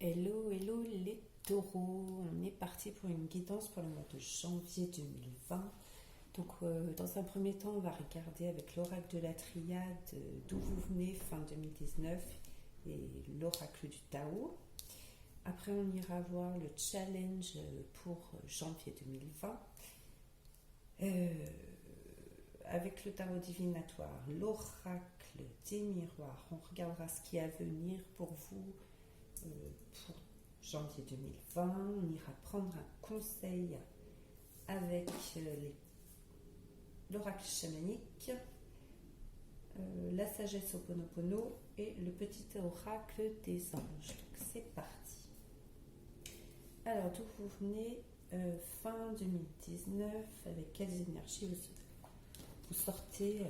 Hello, hello les taureaux, on est parti pour une guidance pour le mois de janvier 2020. Donc dans un premier temps, on va regarder avec l'oracle de la triade d'où vous venez fin 2019 et l'oracle du Tao. Après, on ira voir le challenge pour janvier 2020 avec le tarot divinatoire, l'oracle des miroirs. On regardera ce qui est à venir pour vous pour janvier 2020. On ira prendre un conseil avec l'oracle chamanique, la sagesse Ho'oponopono et le petit oracle des anges. Donc c'est parti. Alors d'où vous venez fin 2019, avec quelles énergies vous sortez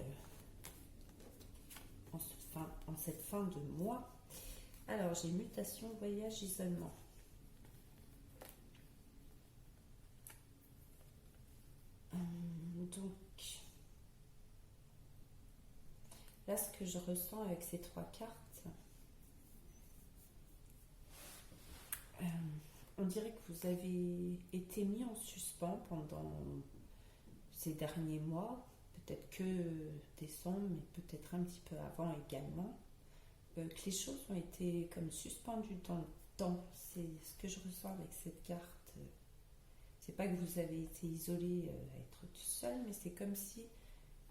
en cette fin de mois. Alors j'ai mutation, voyage, isolement. Donc là, ce que je ressens avec ces trois cartes, on dirait que vous avez été mis en suspens pendant ces derniers mois, peut-être que décembre, mais peut-être un petit peu avant également, que les choses ont été comme suspendues dans le temps. C'est ce que je ressens avec cette carte. C'est pas que vous avez été isolé à être tout seul, mais c'est comme si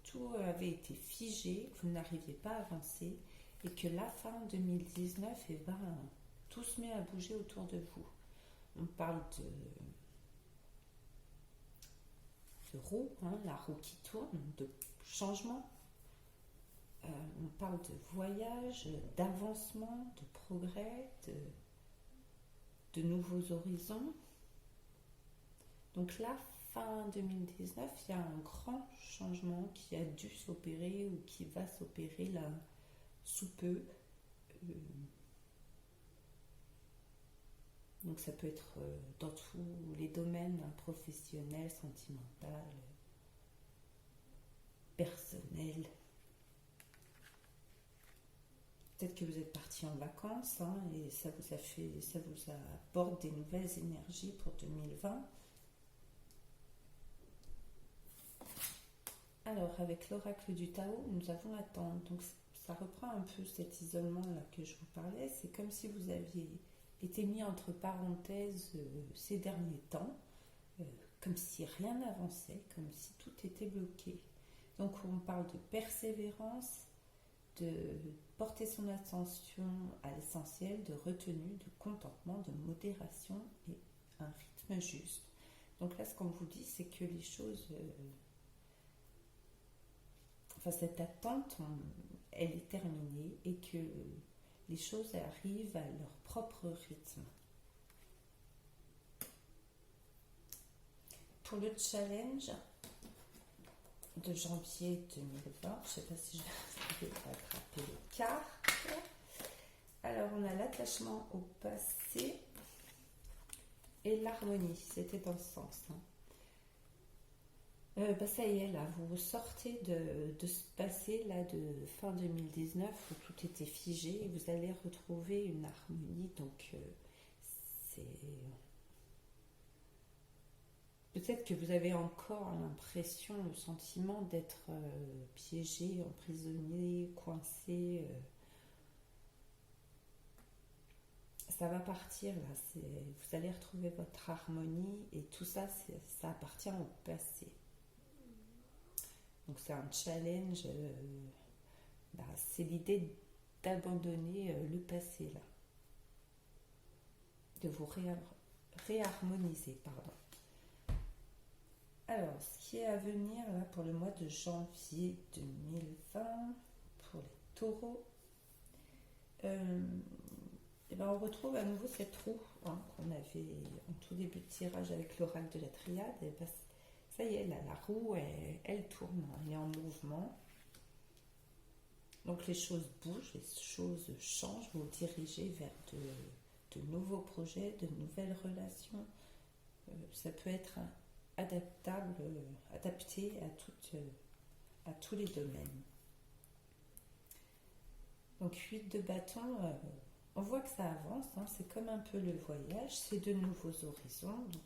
tout avait été figé, que vous n'arriviez pas à avancer, et que la fin 2019, tout se met à bouger autour de vous. On parle de roue, la roue qui tourne, de changement. On parle de voyage, d'avancement, de progrès, de nouveaux horizons. Donc là, fin 2019, il y a un grand changement qui a dû s'opérer ou qui va s'opérer là sous peu. Donc ça peut être dans tous les domaines, professionnels, sentimental, personnel. Peut-être que vous êtes parti en vacances et ça vous apporte des nouvelles énergies pour 2020. Alors avec l'oracle du Tao, nous avons l'attente. Donc ça reprend un peu cet isolement là que je vous parlais. C'est comme si vous aviez été mis entre parenthèses ces derniers temps, comme si rien n'avançait, comme si tout était bloqué. Donc on parle de persévérance, de porter son attention à l'essentiel, de retenue, de contentement, de modération et un rythme juste. Donc là, ce qu'on vous dit, c'est que les choses... cette attente, elle est terminée et que les choses arrivent à leur propre rythme. Pour le challenge de janvier 2020, je ne sais pas si je vais attraper les cartes. Alors, on a l'attachement au passé et l'harmonie. C'était dans ce sens. Ça y est, là, vous sortez de ce passé là, de fin 2019 où tout était figé et vous allez retrouver une harmonie. Donc, c'est... Peut-être que vous avez encore l'impression, le sentiment d'être piégé, emprisonné, coincé. Ça va partir, là. Vous allez retrouver votre harmonie et tout ça, ça appartient au passé. Donc c'est un challenge, c'est l'idée d'abandonner le passé là, de vous réharmoniser, pardon. Alors, ce qui est à venir là pour le mois de janvier 2020, pour les taureaux, on retrouve à nouveau cette roue qu'on avait en tout début de tirage avec l'oracle de la triade. Et ça y est, là, la roue, elle tourne, elle est en mouvement. Donc les choses bougent, les choses changent, vous vous dirigez vers de nouveaux projets, de nouvelles relations. Ça peut être adapté à tous les domaines. Donc 8 de bâton, On voit que ça avance, hein, c'est comme un peu le voyage, c'est de nouveaux horizons. Donc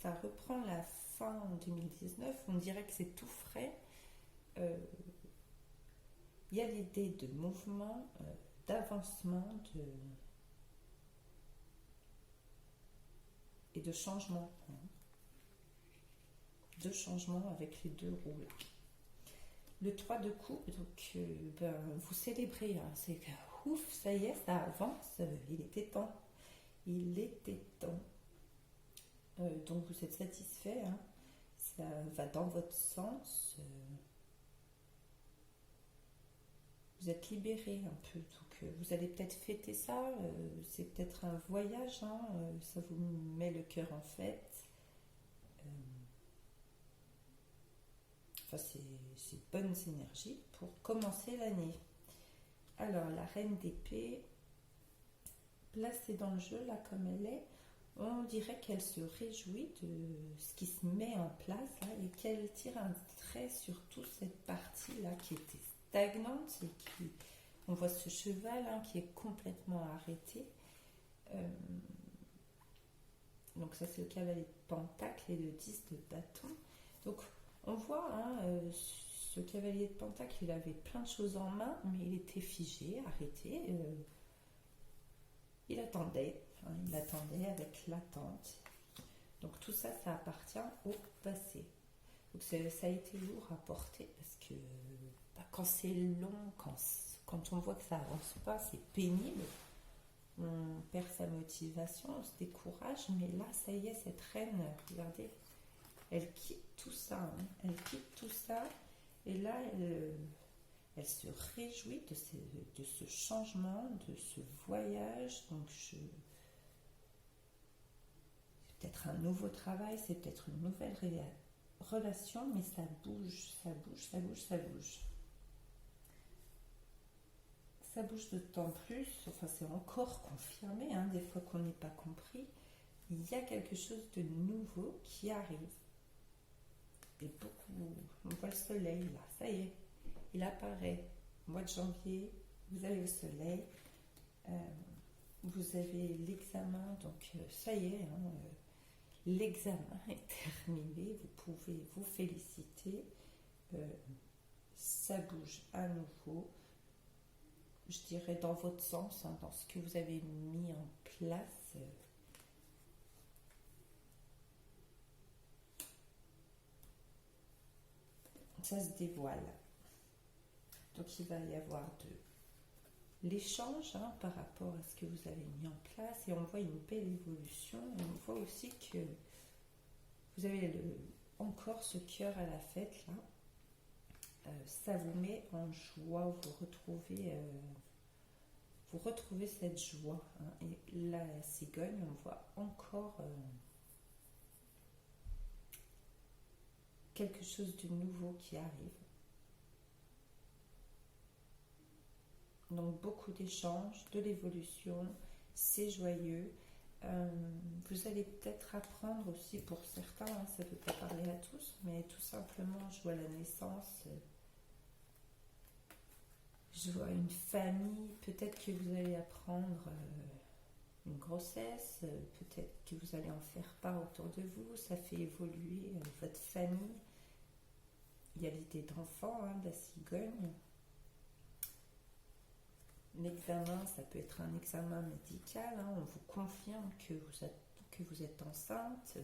ça reprend la fin en 2019, on dirait que c'est tout frais. Il y a l'idée de mouvement, d'avancement et de changement. Hein. De changement avec les deux roues là. Le 3 de coupe, donc vous célébrez, hein, c'est que ouf, ça y est, ça avance, il était temps. Il était temps. Donc vous êtes satisfait, hein, ça va dans votre sens. Vous êtes libéré un peu, donc vous allez peut-être fêter ça, c'est peut-être un voyage, hein, ça vous met le cœur en fête. Enfin, c'est bonnes énergies pour commencer l'année. Alors, la reine d'épée, placée dans le jeu, là, comme elle est, on dirait qu'elle se réjouit de ce qui se met en place là, et qu'elle tire un trait sur toute cette partie-là qui était stagnante et qui, on voit ce cheval hein, qui est complètement arrêté. Donc ça c'est le cavalier de pentacle et le 10 de bâton. Donc on voit hein, ce cavalier de pentacle, il avait plein de choses en main, mais il était figé, arrêté. Il attendait avec l'attente. Donc tout ça, ça appartient au passé. Donc ça a été lourd à porter parce que quand c'est long, quand on voit que ça avance pas, c'est pénible. On perd sa motivation, on se décourage, mais là, ça y est, cette reine, regardez, elle quitte tout ça, hein. Elle quitte tout ça, et là, elle se réjouit de ce changement, de ce voyage. Donc, c'est peut-être un nouveau travail, c'est peut-être une nouvelle relation, mais ça bouge, ça bouge, ça bouge, ça bouge. Ça bouge d'autant plus, enfin c'est encore confirmé, hein, des fois qu'on n'est pas compris, il y a quelque chose de nouveau qui arrive. Et beaucoup, on voit le soleil là, ça y est, il apparaît. Au mois de janvier, vous avez le soleil, vous avez l'examen, donc ça y est, hein, l'examen est terminé, vous pouvez vous féliciter, ça bouge à nouveau. Je dirais dans votre sens, hein, dans ce que vous avez mis en place. Ça se dévoile. Donc il va y avoir de l'échange hein, par rapport à ce que vous avez mis en place et on voit une belle évolution. Et on voit aussi que vous avez encore ce cœur à la fête là. Ça vous met en joie, vous retrouvez cette joie. Hein, et la cigogne, on voit encore quelque chose de nouveau qui arrive. Donc beaucoup d'échanges, de l'évolution, c'est joyeux. Vous allez peut-être apprendre aussi pour certains, hein, ça ne peut pas parler à tous, mais tout simplement, je vois la naissance. Je vois une famille, peut-être que vous allez apprendre une grossesse, peut-être que vous allez en faire part autour de vous, ça fait évoluer votre famille. Il y a l'idée d'enfant, hein, de la cigogne. L'examen, ça peut être un examen médical, hein, on vous confirme que vous êtes enceinte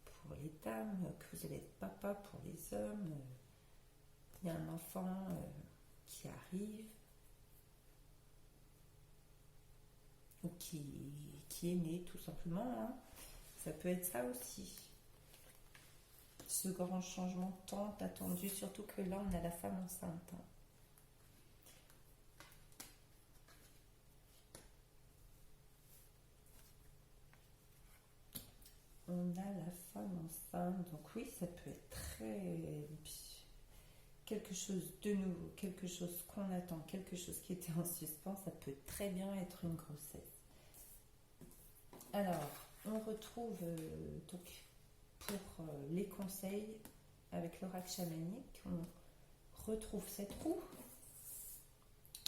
pour les dames, que vous allez être papa pour les hommes. Il y a un enfant qui arrive ou qui est né tout simplement, hein. Ça peut être ça aussi, ce grand changement tant attendu, surtout que là on a la femme enceinte, hein. On a la femme enceinte, donc oui, ça peut être très quelque chose de nouveau, quelque chose qu'on attend, quelque chose qui était en suspens, ça peut très bien être une grossesse. Alors, on retrouve donc pour les conseils avec l'oracle chamanique, on retrouve cette roue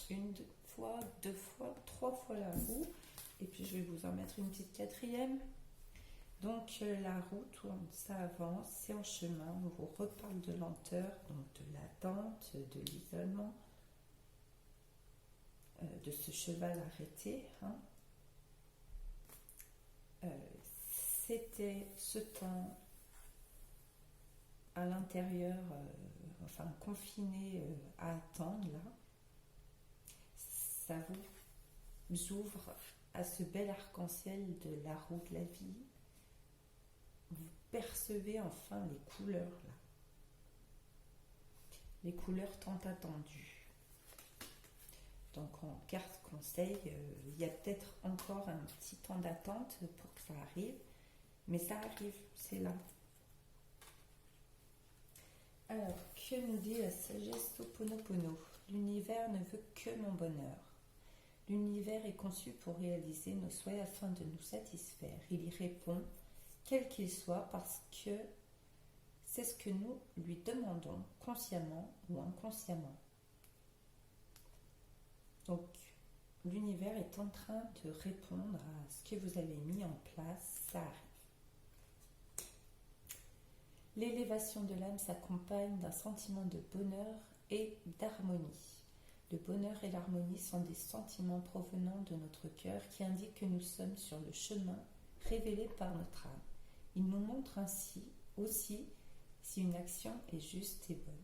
une fois, 2 fois, 3 fois la roue. Et puis je vais vous en mettre une petite quatrième. Donc la roue tourne, ça avance, c'est en chemin. On vous reparle de lenteur, donc de l'attente, de l'isolement, de ce cheval arrêté. Hein. C'était ce temps à l'intérieur, confiné à attendre là. Ça vous ouvre à ce bel arc-en-ciel de la roue de la vie. Vous percevez enfin les couleurs là. Les couleurs tant attendues. Donc en carte conseil, il y a peut-être encore un petit temps d'attente pour que ça arrive, mais ça arrive, c'est là. Alors, que nous dit la sagesse Ho'oponopono? L'univers ne veut que mon bonheur. L'univers est conçu pour réaliser nos souhaits afin de nous satisfaire. Il y répond, quel qu'il soit, parce que c'est ce que nous lui demandons, consciemment ou inconsciemment. Donc, l'univers est en train de répondre à ce que vous avez mis en place, ça arrive. L'élévation de l'âme s'accompagne d'un sentiment de bonheur et d'harmonie. Le bonheur et l'harmonie sont des sentiments provenant de notre cœur qui indiquent que nous sommes sur le chemin révélé par notre âme. Ils nous montrent ainsi aussi si une action est juste et bonne.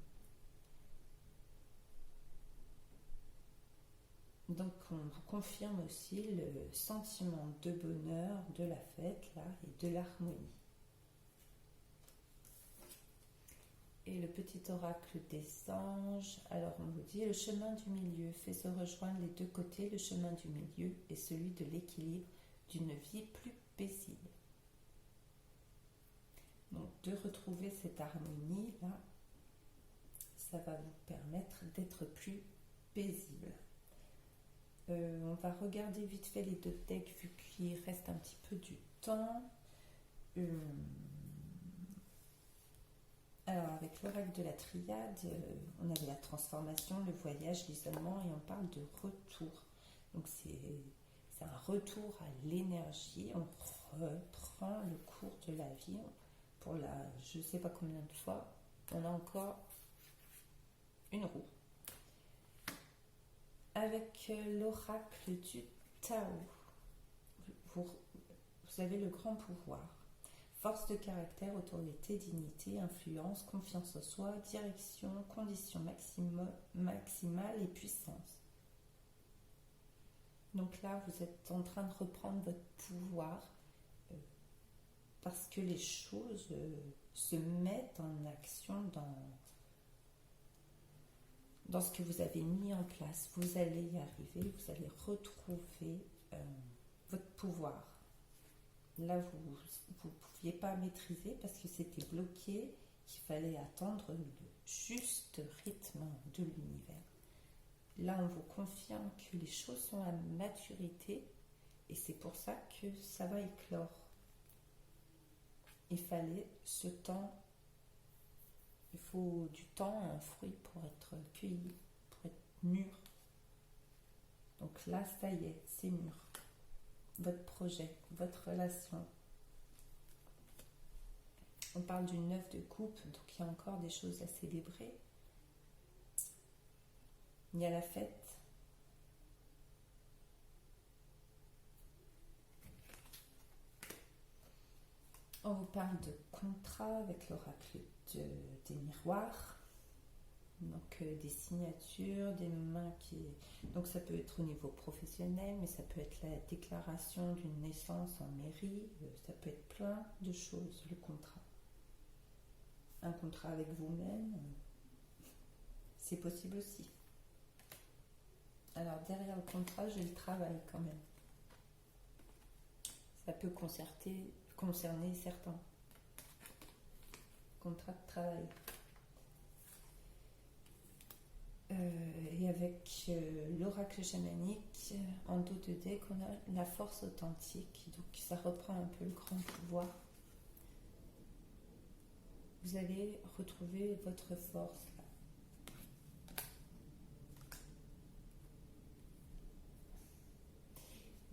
Donc on vous confirme aussi le sentiment de bonheur, de la fête là, et de l'harmonie. Et le petit oracle des anges, alors on vous dit, le chemin du milieu fait se rejoindre les deux côtés, le chemin du milieu est celui de l'équilibre d'une vie plus paisible. Donc de retrouver cette harmonie là, ça va vous permettre d'être plus paisible. On va regarder vite fait les deux decks vu qu'il reste un petit peu du temps. Alors avec l'oracle de la triade, on avait la transformation, le voyage, l'isolement et on parle de retour. Donc c'est un retour à l'énergie, on reprend le cours de la vie pour la je ne sais pas combien de fois, on a encore une roue. Avec l'oracle du Tao, vous avez le grand pouvoir. Force de caractère, autorité, dignité, influence, confiance en soi, direction, conditions maximales et puissance. Donc là, vous êtes en train de reprendre votre pouvoir parce que les choses se mettent en action dans ce que vous avez mis en place. Vous allez y arriver, vous allez retrouver votre pouvoir. Là, vous ne pouviez pas maîtriser parce que c'était bloqué, qu'il fallait attendre le juste rythme de l'univers. Là, on vous confirme que les choses sont à maturité et c'est pour ça que ça va éclore. Il fallait ce temps, il faut du temps à un fruit pour être cueilli, pour être mûr. Donc là, ça y est, c'est mûr. Votre projet, votre relation. On parle d'une 9 de coupe, donc il y a encore des choses à célébrer. Il y a la fête. On vous parle de contrat avec l'oracle des miroirs. Donc des signatures, des mains qui... Donc ça peut être au niveau professionnel, mais ça peut être la déclaration d'une naissance en mairie, ça peut être plein de choses, le contrat. Un contrat avec vous-même, c'est possible aussi. Alors derrière le contrat, j'ai le travail quand même. Ça peut concerner certains. Contrat de travail. Et avec l'oracle chamanique, en dos de deck, on a la force authentique. Donc ça reprend un peu le grand pouvoir. Vous allez retrouver votre force là.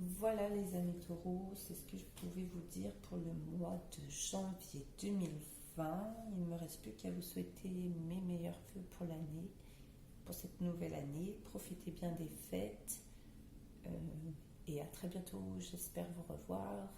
Voilà les amis taureaux, c'est ce que je pouvais vous dire pour le mois de janvier 2020. Il ne me reste plus qu'à vous souhaiter mes meilleurs vœux pour l'année, pour cette nouvelle année. Profitez bien des fêtes et à très bientôt, j'espère vous revoir.